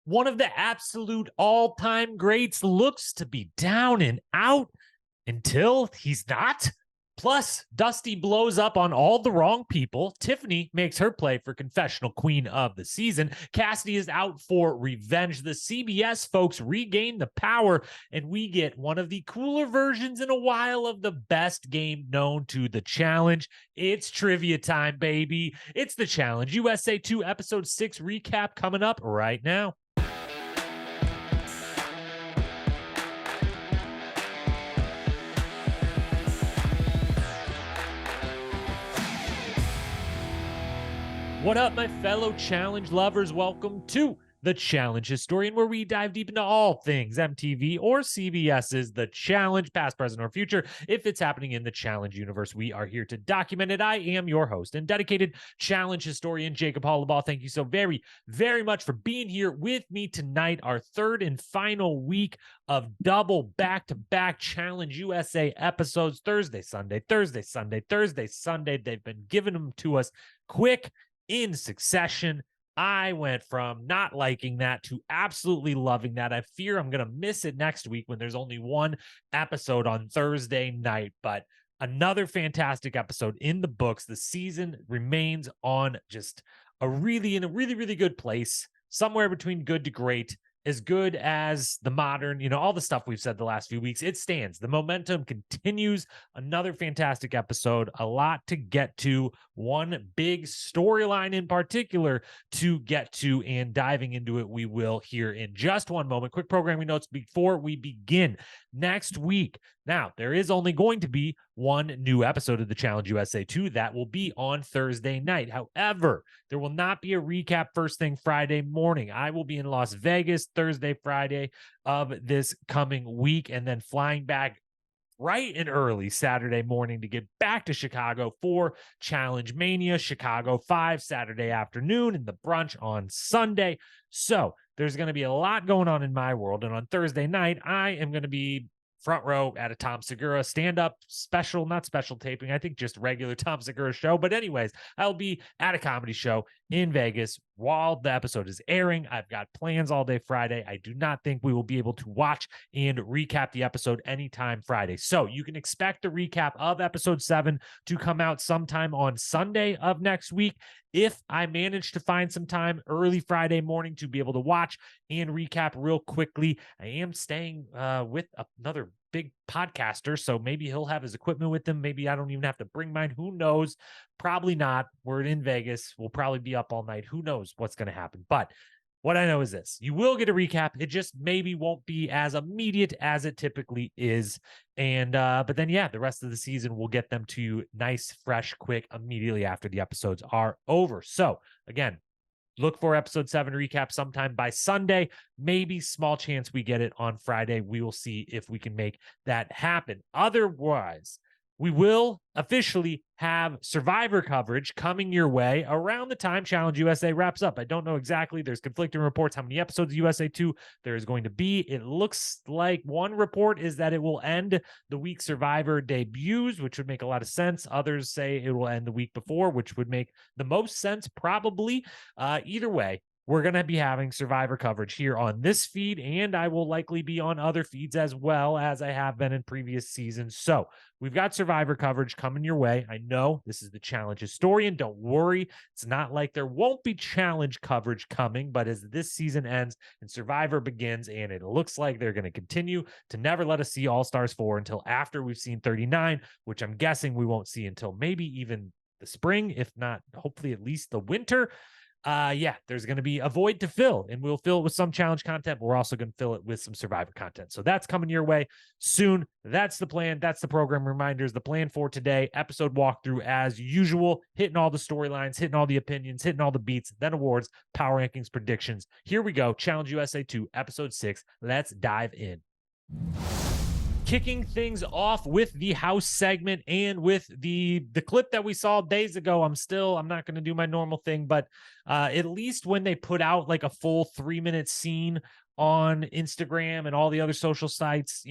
One of the absolute all-time greats looks to be down and out until he's not. Plus, Dusty blows up on all the wrong people. Tiffany makes her play for Confessional Queen of the Season. Cassidy is out for revenge. The CBS folks regain the power, and we get one of the cooler versions in a while of the best game known to the challenge. It's trivia time, baby. It's the Challenge USA 2 Episode 6 recap coming up right now. What up, my fellow challenge lovers? Welcome to The Challenge Historian, where we dive deep into all things MTV or CBS's The Challenge, past, present, or future. If it's happening in the Challenge universe, we are here to document it. I am your host and dedicated Challenge historian, Jacob Hollabaugh. Thank you so very, very much for being here with me tonight, our third and final week of double back-to-back Challenge USA episodes. Thursday, Sunday, Thursday, Sunday, Thursday, Sunday. They've been giving them to us quick, in succession. I went from not liking that to absolutely loving that. I fear I'm going to miss it next week when there's only one episode on Thursday night, but another fantastic episode in the books. The season remains on just in a really good place, somewhere between good to great. As good as the modern, all the stuff we've said the last few weeks, it stands. The momentum continues. Another fantastic episode, a lot to get to, one big storyline in particular to get to, and diving into it we will here in just one moment. Quick programming notes before we begin. Next week, now, there is only going to be one new episode of the Challenge USA 2 that will be on Thursday night. However, there will not be a recap first thing Friday morning. I will be in Las Vegas Thursday, Friday of this coming week, and then flying back bright and early Saturday morning to get back to Chicago for Challenge Mania, Chicago 5 Saturday afternoon, and the brunch on Sunday. So there's going to be a lot going on in my world. And on Thursday night, I am going to be front row at a Tom Segura stand-up special, not special taping, I think just regular Tom Segura show. But anyways, I'll be at a comedy show in Vegas while the episode is airing. I've got plans all day Friday. I do not think we will be able to watch and recap the episode anytime Friday. So you can expect the recap of episode 7 to come out sometime on Sunday of next week. If I manage to find some time early Friday morning to be able to watch and recap real quickly, I am staying with another big podcaster, so maybe he'll have his equipment with him. Maybe I don't even have to bring mine. Who knows? Probably not. We're in Vegas. We'll probably be up all night. Who knows what's going to happen? But what I know is this: you will get a recap. It just maybe won't be as immediate as it typically is. And but then, yeah, the rest of the season will get them to you nice, fresh, quick, immediately after the episodes are over. So again, look for episode 7 recap sometime by Sunday. Maybe small chance we get it on Friday. We will see if we can make that happen. Otherwise, we will officially have Survivor coverage coming your way around the time Challenge USA wraps up. I don't know exactly. There's conflicting reports how many episodes of USA 2 there is going to be. It looks like one report is that it will end the week Survivor debuts, which would make a lot of sense. Others say it will end the week before, which would make the most sense probably. Either way, we're going to be having Survivor coverage here on this feed, and I will likely be on other feeds as well, as I have been in previous seasons. So we've got Survivor coverage coming your way. I know this is the Challenge Historian. Don't worry. It's not like there won't be Challenge coverage coming, but as this season ends and Survivor begins, and it looks like they're going to continue to never let us see All-Stars 4 until after we've seen 39, which I'm guessing we won't see until maybe even the spring, if not, hopefully at least the winter. There's going to be a void to fill, and we'll fill it with some challenge content, but we're also going to fill it with some Survivor content. So that's coming your way soon. That's the plan. That's the program reminders. The plan for today, episode walkthrough as usual, hitting all the storylines, hitting all the opinions, hitting all the beats, then awards, power rankings, predictions. Here we go. Challenge USA 2, episode 6. Let's dive in. Kicking things off with the house segment and with the clip that we saw days ago. I'm not going to do my normal thing, but at least when they put out like a full 3-minute scene on Instagram and all the other social sites,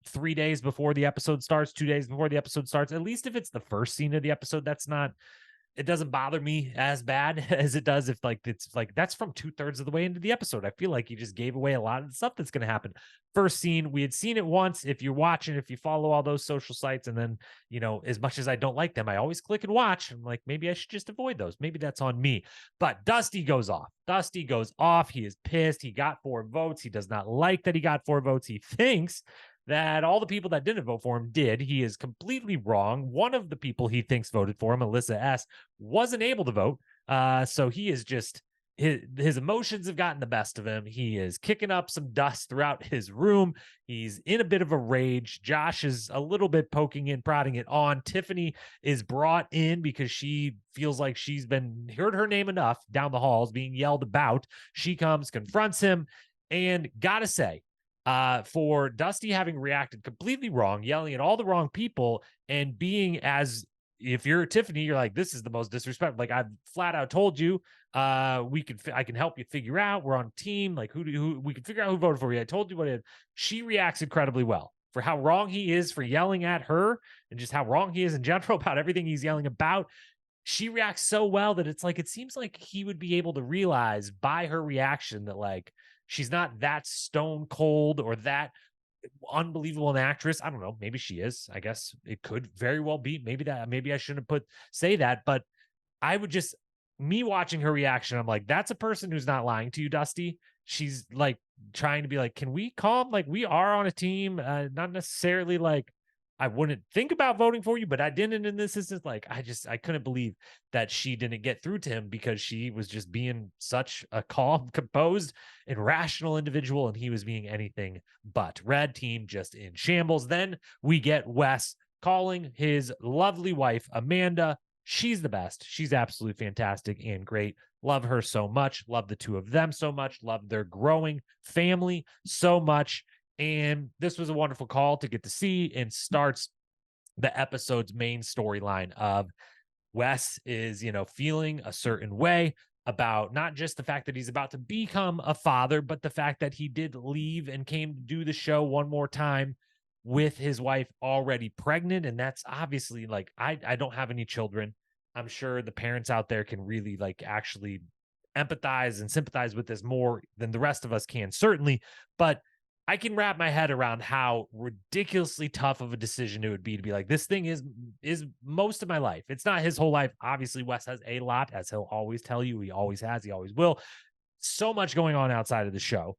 3 days before the episode starts, 2 days before the episode starts, at least if it's the first scene of the episode, that's not it doesn't bother me as bad as it does if like it's like that's from 2/3 of the way into the episode. I feel like he just gave away a lot of the stuff that's going to happen. First scene, we had seen it once. If you're watching, if you follow all those social sites, and then, as much as I don't like them, I always click and watch. I'm like, maybe I should just avoid those. Maybe that's on me. But Dusty goes off. Dusty goes off. He is pissed. He got 4 votes. He does not like that he got 4 votes. He thinks that all the people that didn't vote for him did. He is completely wrong. One of the people he thinks voted for him, Alyssa S., wasn't able to vote. So he is just, his emotions have gotten the best of him. He is kicking up some dust throughout his room. He's in a bit of a rage. Josh is a little bit poking and prodding it on. Tiffany is brought in because she feels like she's been heard her name enough down the halls being yelled about. She comes, confronts him, and gotta say, for Dusty having reacted completely wrong, yelling at all the wrong people, and being as if you're Tiffany, you're like, this is the most disrespectful. Like, I've flat out told you, I can help you figure out. We're on a team. Like, who we can figure out who voted for you. I told you what it is. She reacts incredibly well for how wrong he is for yelling at her and just how wrong he is in general about everything he's yelling about. She reacts so well that it's like, it seems like he would be able to realize by her reaction that like, she's not that stone cold or that unbelievable an actress. I don't know. Maybe she is. I guess it could very well be. Maybe I shouldn't say that, but I would just, me watching her reaction, I'm like, that's a person who's not lying to you, Dusty. She's like trying to be like, can we calm? Like, we are on a team. Not necessarily like I wouldn't think about voting for you, but I didn't in this instance. Like, I couldn't believe that she didn't get through to him because she was just being such a calm, composed, and rational individual, and he was being anything but. Red team just in shambles. Then we get Wes calling his lovely wife, Amanda. She's the best. She's absolutely fantastic and great. Love her so much. Love the two of them so much. Love their growing family so much. And this was a wonderful call to get to see, and starts the episode's main storyline of Wes is, feeling a certain way about not just the fact that he's about to become a father, but the fact that he did leave and came to do the show one more time with his wife already pregnant. And that's obviously like, I don't have any children. I'm sure the parents out there can really like actually empathize and sympathize with this more than the rest of us can, certainly. But I can wrap my head around how ridiculously tough of a decision it would be to be like, this thing is most of my life. It's not his whole life. Obviously, Wes has a lot, as he'll always tell you. He always has, he always will. So much going on outside of the show.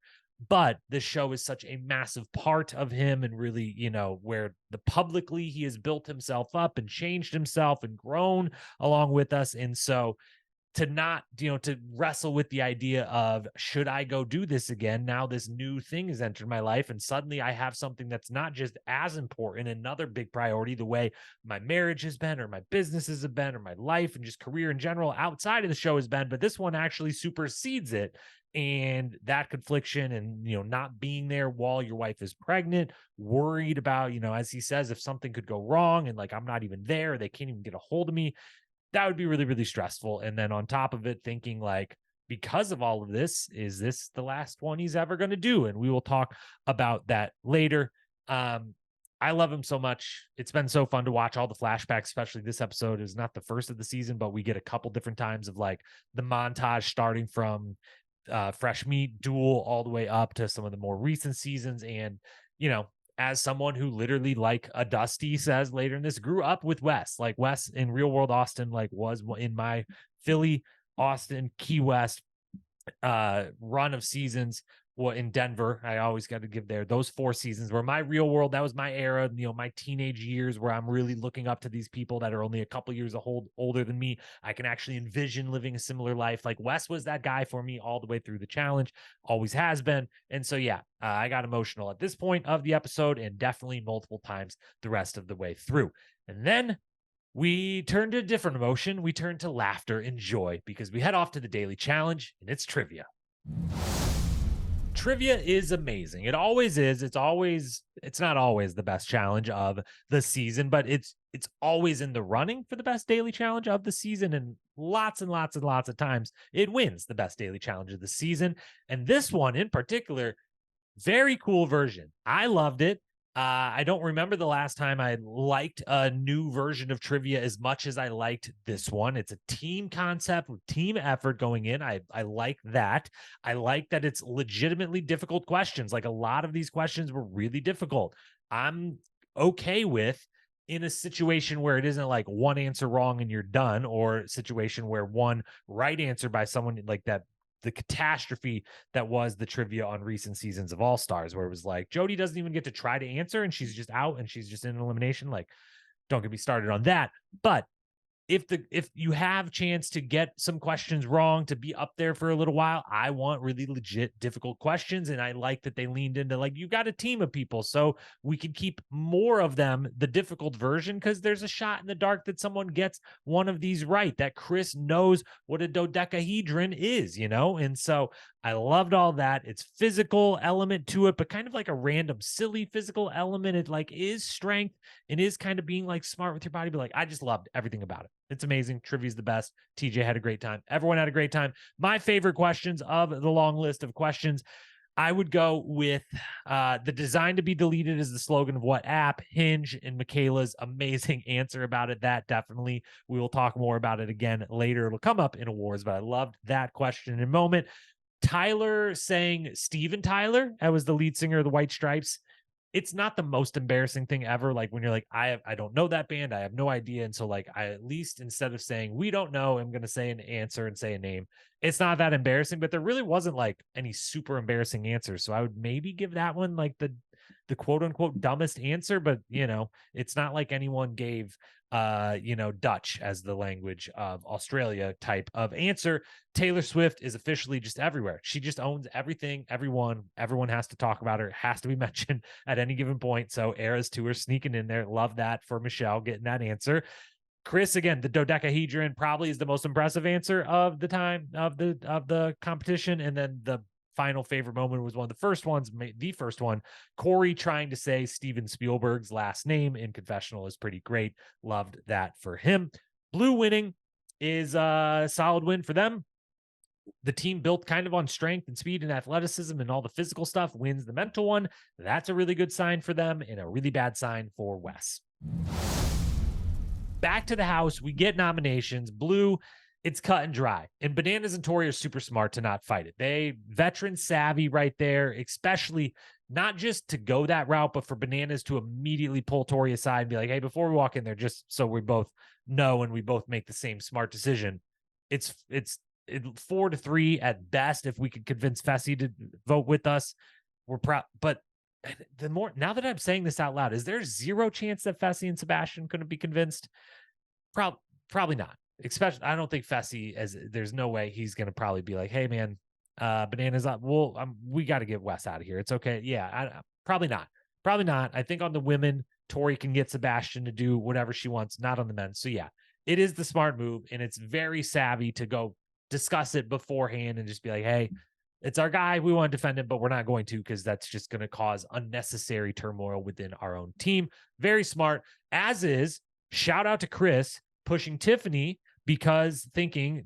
But the show is such a massive part of him, and really, where the publicly he has built himself up and changed himself and grown along with us. And so to not, to wrestle with the idea of, should I go do this again? Now this new thing has entered my life, and suddenly I have something that's not just as important, another big priority, the way my marriage has been, or my businesses have been, or my life and just career in general outside of the show has been, but this one actually supersedes it. And that confliction and, not being there while your wife is pregnant, worried about, as he says, if something could go wrong and like, I'm not even there, they can't even get a hold of me. That would be really, really stressful. And then on top of it, thinking like, because of all of this, is this the last one he's ever going to do? And we will talk about that later. I love him so much. It's been so fun to watch all the flashbacks, especially this episode is not the first of the season, but we get a couple different times of like the montage starting from Fresh Meat Duel all the way up to some of the more recent seasons. And, as someone who literally, like a Dusty says later in this, grew up with Wes, like Wes in real world Austin, like was in my Philly, Austin, Key West run of seasons. Well, in Denver, I always got to give those 4 seasons were my real world. That was my era, my teenage years, where I'm really looking up to these people that are only a couple years older than me. I can actually envision living a similar life. Like Wes was that guy for me all the way through the challenge, always has been. And so, yeah, I got emotional at this point of the episode, and definitely multiple times the rest of the way through. And then we turn to a different emotion. We turn to laughter and joy, because we head off to the daily challenge, and it's trivia. Trivia is amazing. It always is. It's not always the best challenge of the season, but it's always in the running for the best daily challenge of the season. And lots of times it wins the best daily challenge of the season. And this one in particular, very cool version. I loved it. I don't remember the last time I liked a new version of trivia as much as I liked this one. It's a team concept with team effort going in. I like that. I like that it's legitimately difficult questions. Like a lot of these questions were really difficult. I'm okay with in a situation where it isn't like one answer wrong and you're done, or a situation where one right answer by someone like that, the catastrophe that was the trivia on recent seasons of All Stars, where it was like Jody doesn't even get to try to answer and she's just out and she's just in elimination. Like, don't get me started on that. But if you have chance to get some questions wrong, to be up there for a little while, I want really legit difficult questions. And I like that they leaned into like, you got a team of people, so we can keep more of them the difficult version, because there's a shot in the dark that someone gets one of these right, that Chris knows what a dodecahedron is, and so I loved all that. It's physical element to it, but kind of like a random silly physical element. It like is strength and is kind of being like smart with your body, but like I just loved everything about it. It's amazing. Trivia's the best. TJ had a great time. Everyone had a great time. My favorite questions of the long list of questions, I would go with the design to be deleted is the slogan of what app? Hinge, and Michaela's amazing answer about it. That definitely, we will talk more about it again later. It'll come up in awards, but I loved that question in a moment. Tyler saying Steven Tyler, that was the lead singer of the White Stripes. It's not the most embarrassing thing ever. Like when you're like, I don't know that band, I have no idea. And so like I at least, instead of saying we don't know, I'm gonna say an answer and say a name. It's not that embarrassing, but there really wasn't like any super embarrassing answers. So I would maybe give that one like the quote unquote dumbest answer, but it's not like anyone gave Dutch as the language of Australia type of answer. Taylor Swift is officially just everywhere. She just owns everything, everyone has to talk about her, has to be mentioned at any given point. So Eras Tour sneaking in there. Love that for Michelle getting that answer. Chris, again, the dodecahedron probably is the most impressive answer of the time of the competition. And then the final favorite moment was one of the first ones, the first one. Corey trying to say Steven Spielberg's last name in Confessional is pretty great. Loved that for him. Blue winning is a solid win for them. The team built kind of on strength and speed and athleticism and all the physical stuff wins the mental one. That's a really good sign for them and a really bad sign for Wes. Back to the house, we get nominations. Blue, it's cut and dry. And Bananas and Tori are super smart to not fight it. They veteran savvy right there, especially not just to go that route, but for Bananas to immediately pull Tori aside and be like, hey, before we walk in there, just so we both know and we both make the same smart decision. It's 4-3 at best. If we could convince Fessy to vote with us, we're proud. But the more, now that I'm saying this out loud, is there zero chance that Fessy and Sebastian couldn't be convinced? Probably not. Especially, I don't think Fessy, as there's no way he's going to probably be like, hey man, Bananas up. Well, we got to get Wes out of here. It's okay. Yeah, probably not. Probably not. I think on the women, Tori can get Sebastian to do whatever she wants, not on the men. So yeah, it is the smart move, and it's very savvy to go discuss it beforehand and just be like, hey, it's our guy. We want to defend him, but we're not going to, because that's just going to cause unnecessary turmoil within our own team. Very smart. As is, shout out to Chris pushing Tiffany, because thinking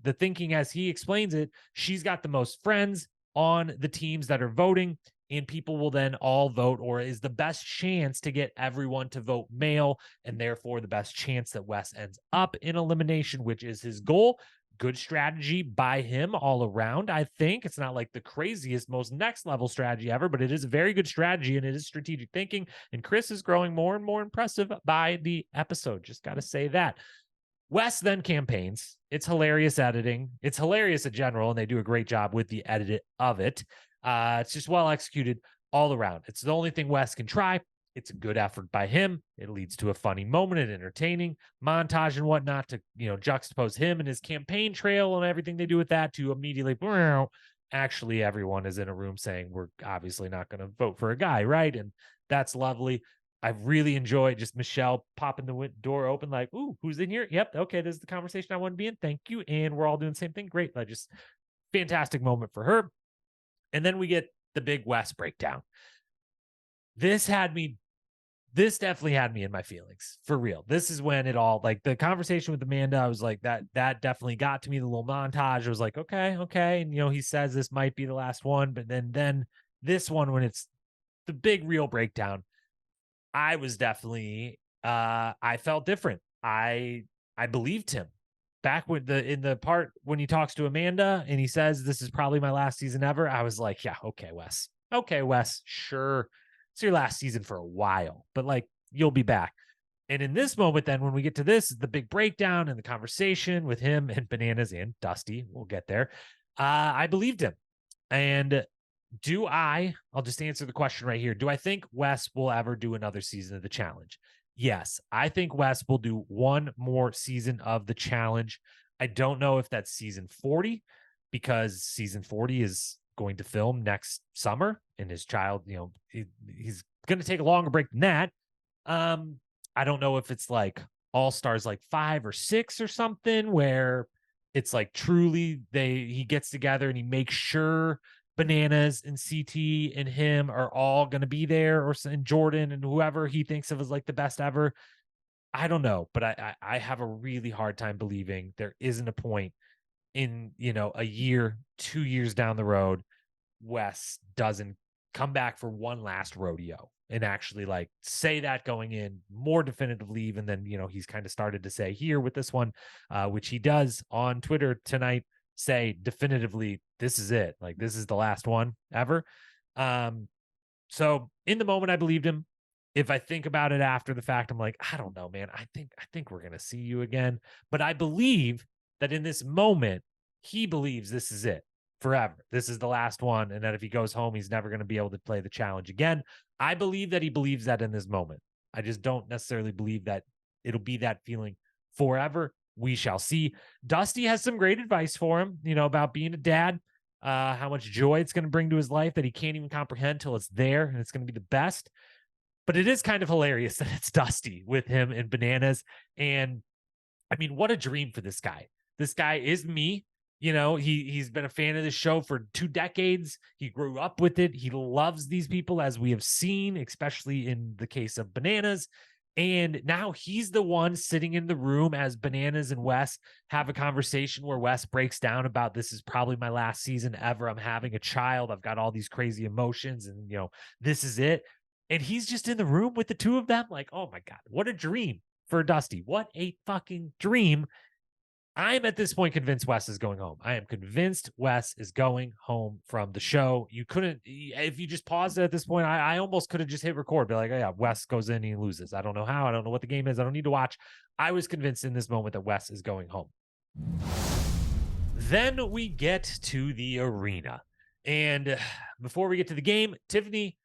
as he explains it, she's got the most friends on the teams that are voting, and people will then all vote, or is the best chance to get everyone to vote male, and therefore the best chance that Wes ends up in elimination, which is his goal. Good strategy by him all around. I think it's not like the craziest, most next level strategy ever, but it is a very good strategy, and it is strategic thinking. And Chris is growing more and more impressive by the episode. Just got to say that. Wes then campaigns. It's hilarious editing. It's hilarious in general, and they do a great job with the edit of it. It's just well executed all around. It's the only thing Wes can try. It's a good effort by him. It leads to a funny moment and entertaining montage and whatnot to, juxtapose him and his campaign trail and everything they do with that to immediately, actually everyone is in a room saying we're obviously not going to vote for a guy, right? And that's lovely. I really enjoyed just Michelle popping the door open like, ooh, who's in here? Yep. Okay. This is the conversation I want to be in. Thank you. And we're all doing the same thing. Great. Just fantastic moment for her. And then we get the big Wes breakdown. This definitely had me in my feelings, for real. This is when it all, like the conversation with Amanda, I was like, that definitely got to me. The little montage, I was like, okay. And, he says this might be the last one, but then this one, when it's the big real breakdown, I was definitely I felt different. I believed him. Back with in the part when he talks to Amanda and he says this is probably my last season ever, I was like, yeah, okay, Wes. Okay, Wes, sure. It's your last season for a while, but like you'll be back. And in this moment, then when we get to this, the big breakdown and the conversation with him and Bananas and Dusty, we'll get there. I believed him. And I'll just answer the question right here. Do I think Wes will ever do another season of the challenge? Yes, I think Wes will do one more season of the challenge. I don't know if that's season 40 because season 40 is going to film next summer and his child, he's going to take a longer break than that. I don't know if it's like All Stars like 5 or 6 or something where it's like truly he gets together and he makes sure Bananas and CT and him are all going to be there, or and Jordan and whoever he thinks of as like the best ever. I don't know, but I have a really hard time believing there isn't a point in, a year, 2 years down the road, Wes doesn't come back for one last rodeo and actually like say that going in more definitively, even than, he's kind of started to say here with this one, which he does on Twitter tonight, say definitively, this is it. Like, this is the last one ever. So in the moment, I believed him. If I think about it after the fact, I'm like, I don't know, man. I think we're going to see you again. But I believe that in this moment, he believes this is it forever. This is the last one. And that if he goes home, he's never going to be able to play the challenge again. I believe that he believes that in this moment. I just don't necessarily believe that it'll be that feeling forever. We shall see. Dusty has some great advice for him, about being a dad, how much joy it's going to bring to his life that he can't even comprehend till it's there, and it's going to be the best. But it is kind of hilarious that it's Dusty with him and Bananas. And I mean, what a dream for this guy. This guy is me. He's been a fan of this show for 2 decades. He grew up with it. He loves these people, as we have seen, especially in the case of Bananas. And now he's the one sitting in the room as Bananas and Wes have a conversation where Wes breaks down about, this is probably my last season ever. I'm having a child. I've got all these crazy emotions and, this is it. And he's just in the room with the two of them. Like, oh my God, what a dream for Dusty. What a fucking dream. I'm at this point convinced Wes is going home. I am convinced Wes is going home from the show. You couldn't, if you just paused it at this point, I almost could have just hit record, be like, oh yeah, Wes goes in and he loses. I don't know how. I don't know what the game is. I don't need to watch. I was convinced in this moment that Wes is going home. Then we get to the arena. And before we get to the game, Tiffany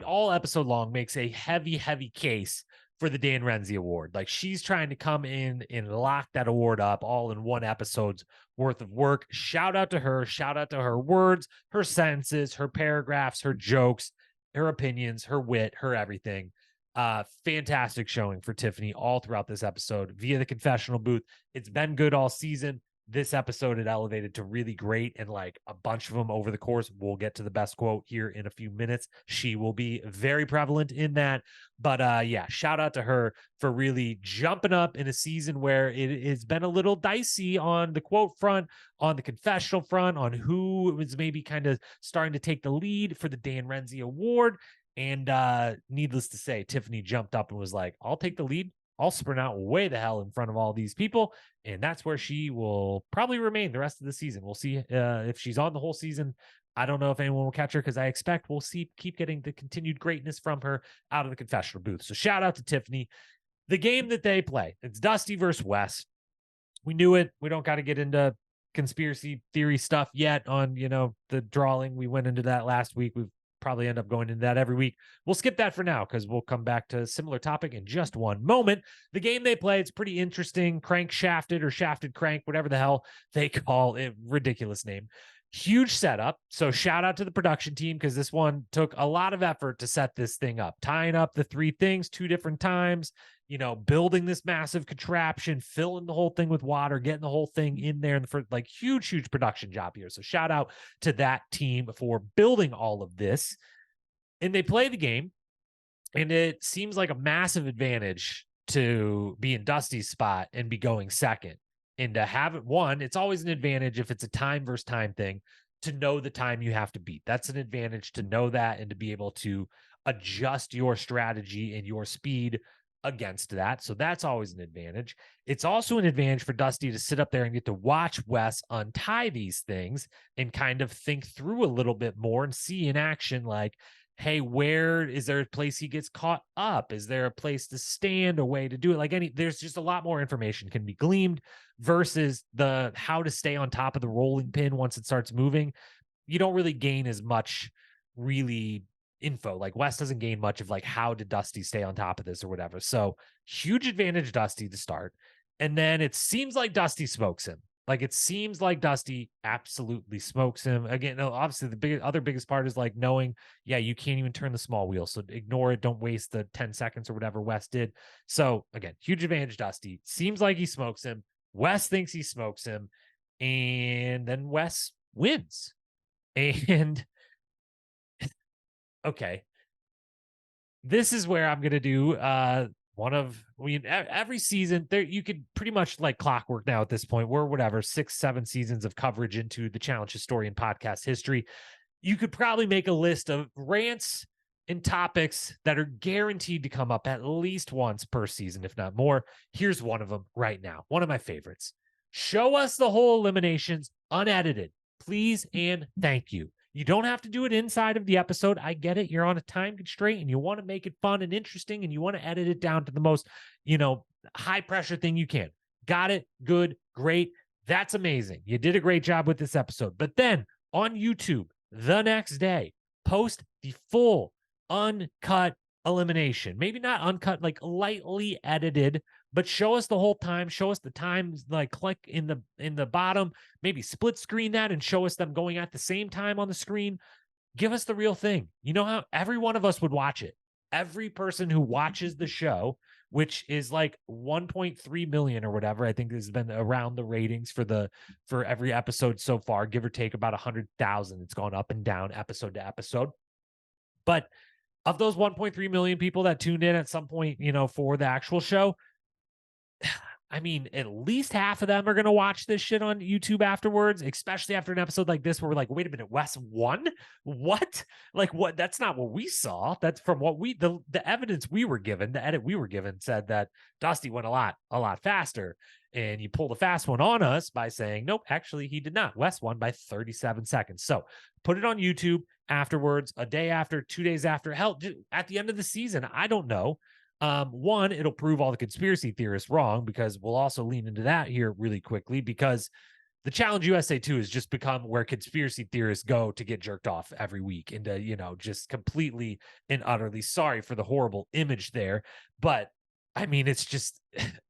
all episode long, makes a heavy case for the Dan Renzi Award. Like, she's trying to come in and lock that award up all in one episode's worth of work. Shout out to her. Shout out to her words, her sentences, her paragraphs, her jokes, her opinions, her wit, her everything. Fantastic showing for Tiffany all throughout this episode via the confessional booth. It's been good all season. This episode it elevated to really great, and like a bunch of them over the course. We'll get to the best quote here in a few minutes. She will be very prevalent in that. But yeah, shout out to her for really jumping up in a season where it has been a little dicey on the quote front, on the confessional front, on who was maybe kind of starting to take the lead for the Dan Renzi Award. And needless to say, Tiffany jumped up and was like, I'll take the lead. I'll sprint out way the hell in front of all these people. And that's where she will probably remain the rest of the season. We'll see if she's on the whole season. I don't know if anyone will catch her, because I expect we'll keep getting the continued greatness from her out of the confessional booth. So shout out to Tiffany. The game that they play, it's Dusty versus Wes. We knew it. We don't got to get into conspiracy theory stuff yet on, the drawing. We went into that last week. We've probably end up going into that every week. We'll skip that for now because we'll come back to a similar topic in just one moment. The game they play, it's pretty interesting. Crank Shafted or Shafted Crank, whatever the hell they call it. Ridiculous name. Huge setup. So shout out to the production team, because this one took a lot of effort to set this thing up, tying up the 3 things 2 different times, building this massive contraption, filling the whole thing with water, getting the whole thing in there in the first, like, huge production job here. So shout out to that team for building all of this. And they play the game, and it seems like a massive advantage to be in Dusty's spot and be going second. And to have it won, it's always an advantage if it's a time versus time thing. to know the time you have to beat. That's an advantage to know that and to be able to adjust your strategy and your speed against that. So that's always an advantage. It's also an advantage for Dusty to sit up there and get to watch Wes untie these things and kind of think through a little bit more and see in action, like, hey, where is there a place he gets caught up? Is there a place to stand, a way to do it? Like there's just a lot more information can be gleaned versus the how to stay on top of the rolling pin once it starts moving. You don't really gain as much really info. Like Wes doesn't gain much of like how did Dusty stay on top of this or whatever. So huge advantage Dusty to start. And then it seems like Dusty smokes him. Like it seems like Dusty absolutely smokes him. Again, no, obviously the biggest part is like knowing, yeah, you can't even turn the small wheel. So ignore it. Don't waste the 10 seconds or whatever Wes did. So again, huge advantage Dusty. Seems like he smokes him. Wes thinks he smokes him. And then Wes wins. And okay, this is where I'm gonna do every season there. You could pretty much like clockwork now at this point. We're whatever 6-7 seasons of coverage into the Challenge Historian podcast history. You could probably make a list of rants and topics that are guaranteed to come up at least once per season, if not more. Here's one of them right now. One of my favorites. Show us the whole eliminations unedited, please and thank you. You don't have to do it inside of the episode. I get it. You're on a time constraint and you want to make it fun and interesting and you want to edit it down to the most, high pressure thing you can. Got it. Good. Great. That's amazing. You did a great job with this episode. But then on YouTube the next day, post the full uncut elimination. Maybe not uncut, like lightly edited, but show us the whole time. Show us the times, like click in the bottom, maybe split screen that and show us them going at the same time on the screen. Give us the real thing. You know how every one of us would watch it. Every person who watches the show, which is like 1.3 million or whatever, I think has been around the ratings for every episode so far, give or take about 100,000. It's gone up and down episode to episode. But of those 1.3 million people that tuned in at some point, for the actual show, I mean, at least half of them are going to watch this shit on YouTube afterwards, especially after an episode like this where we're like, wait a minute, Wes won? What? Like, what? That's not what we saw. That's from what the evidence we were given, the edit we were given said that Dusty went a lot faster. And you pulled a fast one on us by saying, nope, actually, he did not. Wes won by 37 seconds. So put it on YouTube afterwards, a day after, 2 days after, hell, at the end of the season. I don't know. One, it'll prove all the conspiracy theorists wrong because we'll also lean into that here really quickly because the Challenge USA 2 has just become where conspiracy theorists go to get jerked off every week into, just completely and utterly sorry for the horrible image there. But I mean, it's just,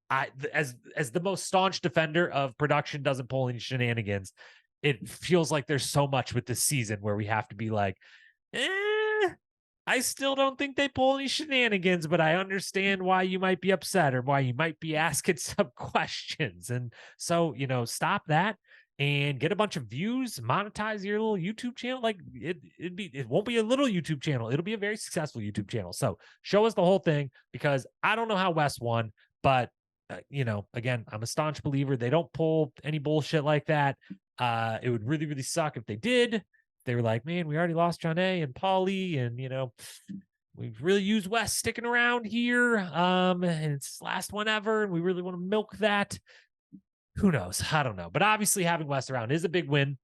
as the most staunch defender of production doesn't pull any shenanigans, it feels like there's so much with this season where we have to be like, I still don't think they pull any shenanigans, but I understand why you might be upset or why you might be asking some questions. And so, stop that and get a bunch of views, monetize your little YouTube channel. Like it won't be a little YouTube channel. It'll be a very successful YouTube channel. So show us the whole thing because I don't know how Wes won, but again, I'm a staunch believer. They don't pull any bullshit like that. It would really, really suck if they did. They were like, man, we already lost John A. and Paulie, and we've really used Wes sticking around here. And it's his last one ever, and we really want to milk that. Who knows? I don't know. But obviously having Wes around is a big win.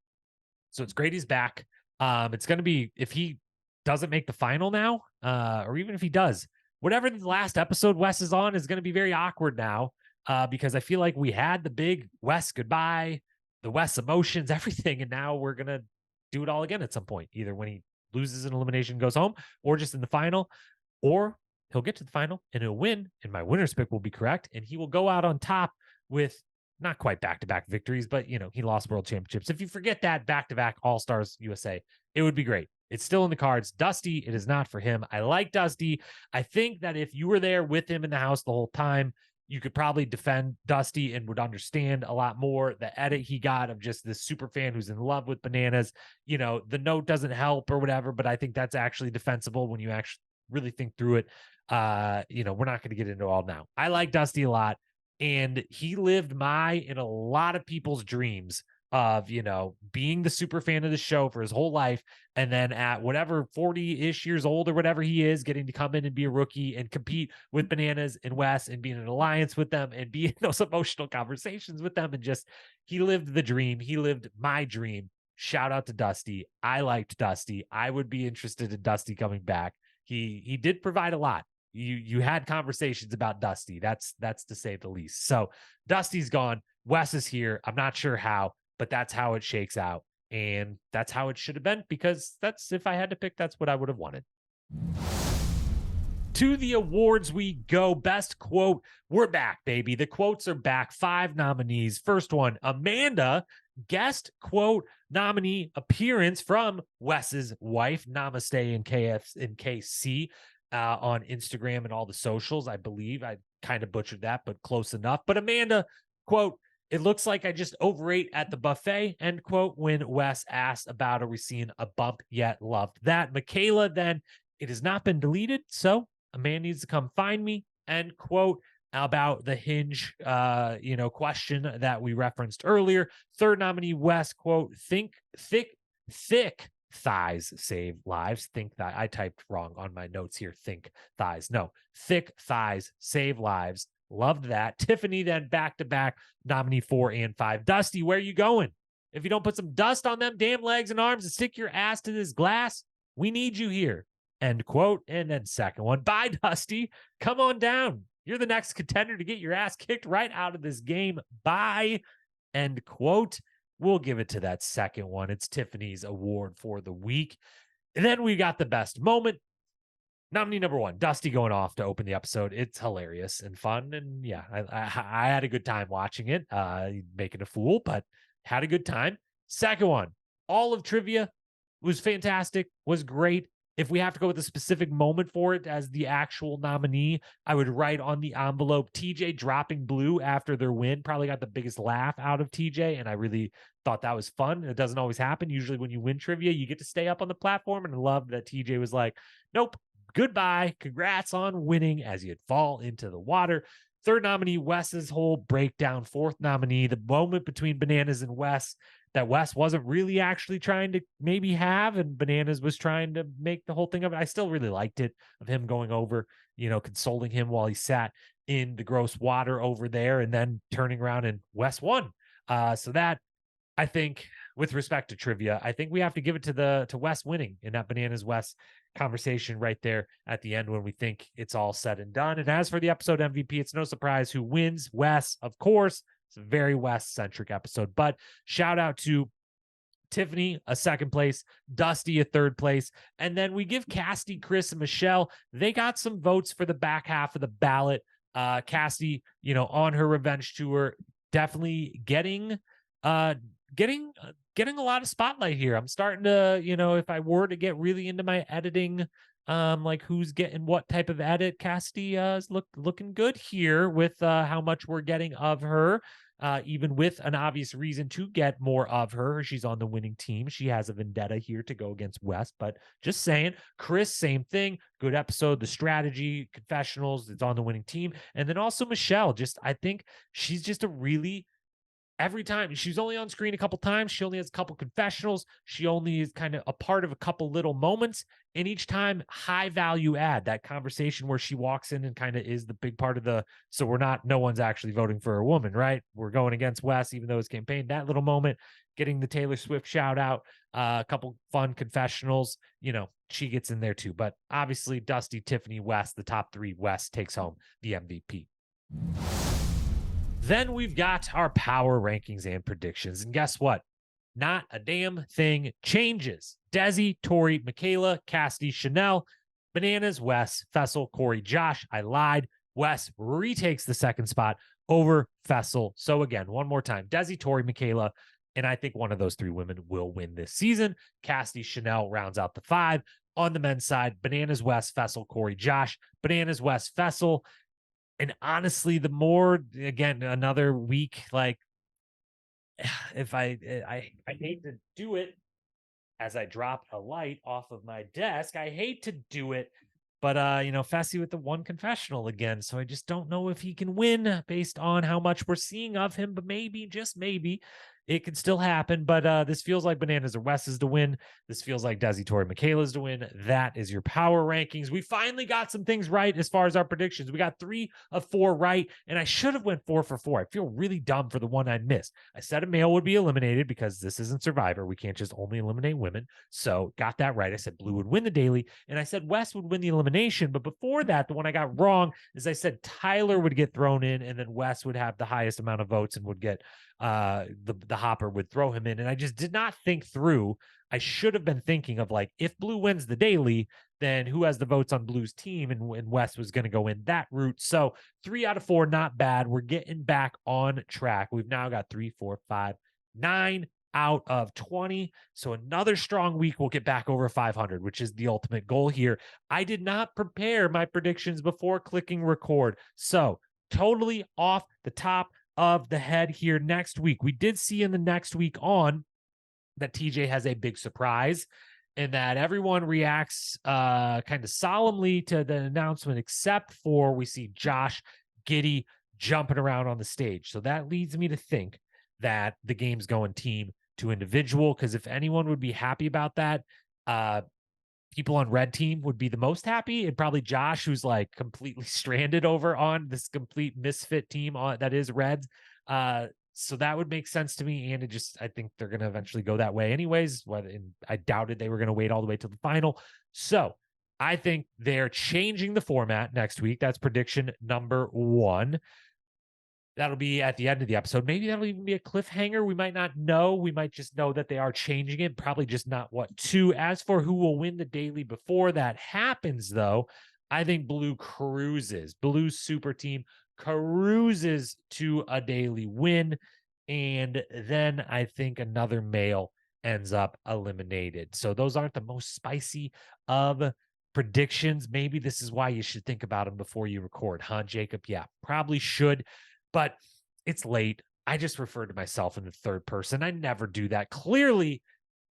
So it's great he's back. It's gonna be if he doesn't make the final now, or even if he does, whatever the last episode Wes is on is gonna be very awkward now. Because I feel like we had the big Wes goodbye, the Wes emotions, everything, and now we're gonna do it all again at some point, either when he loses an elimination, goes home, or just in the final, or he'll get to the final and he'll win. And my winner's pick will be correct. And he will go out on top with not quite back-to-back victories, but he lost world championships. If you forget that back-to-back All-Stars USA, it would be great. It's still in the cards. Dusty, it is not for him. I like Dusty. I think that if you were there with him in the house the whole time, you could probably defend Dusty and would understand a lot more. The edit he got of just this super fan who's in love with bananas, the note doesn't help or whatever, but I think that's actually defensible when you actually really think through it. We're not going to get into all now. I like Dusty a lot, and he lived my and a lot of people's dreams of, being the super fan of the show for his whole life. And then at whatever 40-ish years old or whatever he is, getting to come in and be a rookie and compete with Bananas and Wes and be in an alliance with them and be in those emotional conversations with them. And just, he lived the dream. He lived my dream. Shout out to Dusty. I liked Dusty. I would be interested in Dusty coming back. He did provide a lot. You had conversations about Dusty. That's to say the least. So Dusty's gone. Wes is here. I'm not sure how, but that's how it shakes out. And that's how it should have been, because that's, if I had to pick, that's what I would have wanted. To the awards we go. Best quote. We're back, baby. The quotes are back. 5 nominees. First one, Amanda, guest quote nominee appearance from Wes's wife, Namaste in KC on Instagram and all the socials. I believe I kind of butchered that, but close enough. But Amanda, quote, "It looks like I just overate at the buffet," end quote, when Wes asked about, "Are we seeing a bump yet?" Loved that. Michaela, then, "It has not been deleted, so a man needs to come find me," end quote, about the Hinge, question that we referenced earlier. Third nominee, Wes, quote, "Think thick thighs save lives." Think that I typed wrong on my notes here. Think thighs. No, thick thighs save lives. Loved that. Tiffany, then back to back nominee 4 and 5. Dusty, where you going? If you don't put some dust on them damn legs and arms and stick your ass to this glass, we need you here. End quote. And then second one, "Bye, Dusty. Come on down. You're the next contender to get your ass kicked right out of this game. Bye." End quote. We'll give it to that second one. It's Tiffany's award for the week. And then we got the best moment. Nominee number 1, Dusty going off to open the episode. It's hilarious and fun. And yeah, I had a good time watching it, making a fool, but had a good time. Second one, all of trivia was fantastic, was great. If we have to go with a specific moment for it as the actual nominee, I would write on the envelope TJ dropping blue after their win. Probably got the biggest laugh out of TJ, and I really thought that was fun. It doesn't always happen. Usually when you win trivia, you get to stay up on the platform, and I love that TJ was like, "Nope, goodbye. Congrats on winning," as you'd fall into the water. Third nominee, Wes's whole breakdown. Fourth nominee, the moment between Bananas and Wes that Wes wasn't really actually trying to maybe have, and Bananas was trying to make the whole thing of it. I still really liked it, of him going over, consoling him while he sat in the gross water over there, and then turning around and Wes won. So that, I think, with respect to trivia, I think we have to give it to Wes winning in that Bananas Wes conversation right there at the end when we think it's all said and done. And as for the episode MVP, it's no surprise who wins. Wes, of course. It's a very Wes-centric episode, but shout out to Tiffany, a second place, Dusty, a third place, and then we give Cassidy, Chris, and Michelle. They got some votes for the back half of the ballot. Cassidy, on her revenge tour, definitely getting a lot of spotlight here. I'm starting to, if I were to get really into my editing, like who's getting what type of edit, Cassidy is looking good here with how much we're getting of her. Even with an obvious reason to get more of her. She's on the winning team. She has a vendetta here to go against Wes, but just saying. Chris, same thing. Good episode. The strategy, confessionals, it's on the winning team. And then also Michelle, I think she's just a really, every time she's only on screen a couple times, she only has a couple confessionals. She only is kind of a part of a couple little moments. And each time, high value add, that conversation where she walks in and kind of is the big part of so no one's actually voting for a woman, right? We're going against Wes, even though it's campaign. That little moment, getting the Taylor Swift shout out, a couple fun confessionals, she gets in there too. But obviously, Dusty, Tiffany, Wes, the top 3, Wes takes home the MVP. Then we've got our power rankings and predictions. And guess what? Not a damn thing changes. Desi, Tori, Michaela, Cassidy, Chanel, Bananas, Wes, Fessel, Corey, Josh. I lied. Wes retakes the second spot over Fessel. So again, one more time. Desi, Tori, Michaela, and I think one of those 3 women will win this season. Cassidy, Chanel rounds out the 5. On the men's side, Bananas, Wes, Fessel, Corey, Josh. Bananas, Wes, Fessel. And honestly, the more, again, another week, like, if I hate to do it as I drop a light off of my desk. I hate to do it, but Fessy with the one confessional again. So I just don't know if he can win based on how much we're seeing of him, but maybe, just maybe, It can still happen, but this feels like Bananas or Wes's to win. This feels like Desi, Tori, Michaela's to win. That is your power rankings. We finally got some things right as far as our predictions. We got 3 of 4 right, and I should have went 4 for 4. I feel really dumb for the one I missed. I said a male would be eliminated because this isn't Survivor. We can't just only eliminate women. So got that right. I said Blue would win the daily, and I said Wes would win the elimination. But before that, the one I got wrong is I said Tyler would get thrown in, and then Wes would have the highest amount of votes and would get the hopper would throw him in. And I just did not think through. I should have been thinking of like, if Blue wins the daily, then who has the votes on Blue's team? And Wes was going to go in that route. So 3 out of 4, not bad. We're getting back on track. We've now got 3, 4, 5, 9 out of 20. So another strong week, we'll get back over 500, which is the ultimate goal here. I did not prepare my predictions before clicking record. So totally off the top of the head here next week. We did see in the next week on that TJ has a big surprise and that everyone reacts kind of solemnly to the announcement, except for we see Josh Giddey jumping around on the stage. So that leads me to think that the game's going team to individual, because if anyone would be happy about that, people on red team would be the most happy, and probably Josh, who's like completely stranded over on this complete misfit team that is Reds. So that would make sense to me. And I think they're going to eventually go that way anyways. And I doubted they were going to wait all the way to the final. So I think they're changing the format next week. That's prediction number 1. That'll be at the end of the episode. Maybe that'll even be a cliffhanger. We might not know. We might just know that they are changing it. Probably just not what to. As for who will win the daily before that happens, though, I think Blue cruises. Blue's super team cruises to a daily win. And then I think another male ends up eliminated. So those aren't the most spicy of predictions. Maybe this is why you should think about them before you record, huh, Jacob? Yeah, probably should. But it's late. I just referred to myself in the third person. I never do that. Clearly,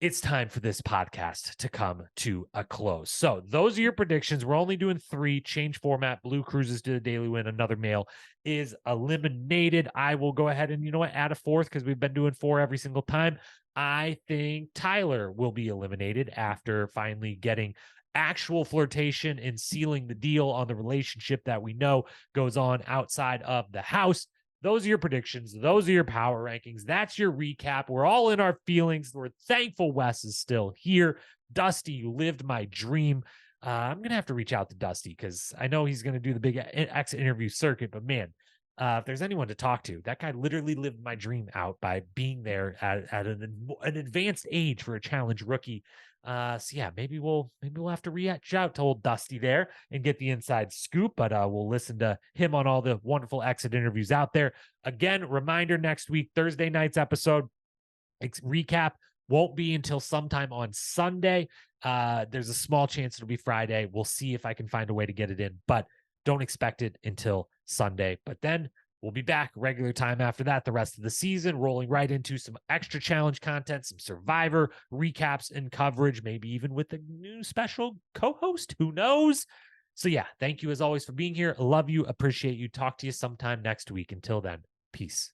it's time for this podcast to come to a close. So those are your predictions. We're only doing 3. Change format. Blue cruises to the daily win. Another male is eliminated. I will go ahead and, add a 4th because we've been doing 4 every single time. I think Tyler will be eliminated after finally getting actual flirtation and sealing the deal on the relationship that we know goes on outside of the house. Those are your predictions. Those are your power rankings. That's your recap. We're all in our feelings. We're thankful Wes is still here. Dusty, you lived my dream. I'm going to have to reach out to Dusty because I know he's going to do the big exit interview circuit, but man, if there's anyone to talk to, that guy literally lived my dream out by being there at an advanced age for a challenge rookie. So yeah, maybe we'll have to reach out to old Dusty there and get the inside scoop, but we'll listen to him on all the wonderful exit interviews out there. Again, reminder, next week, Thursday night's episode recap won't be until sometime on Sunday. There's a small chance it'll be Friday. We'll see if I can find a way to get it in, but don't expect it until Sunday. But then we'll be back regular time after that, the rest of the season, rolling right into some extra challenge content, some Survivor recaps and coverage, maybe even with a new special co-host. Who knows? So yeah, thank you as always for being here. Love you. Appreciate you. Talk to you sometime next week. Until then, peace.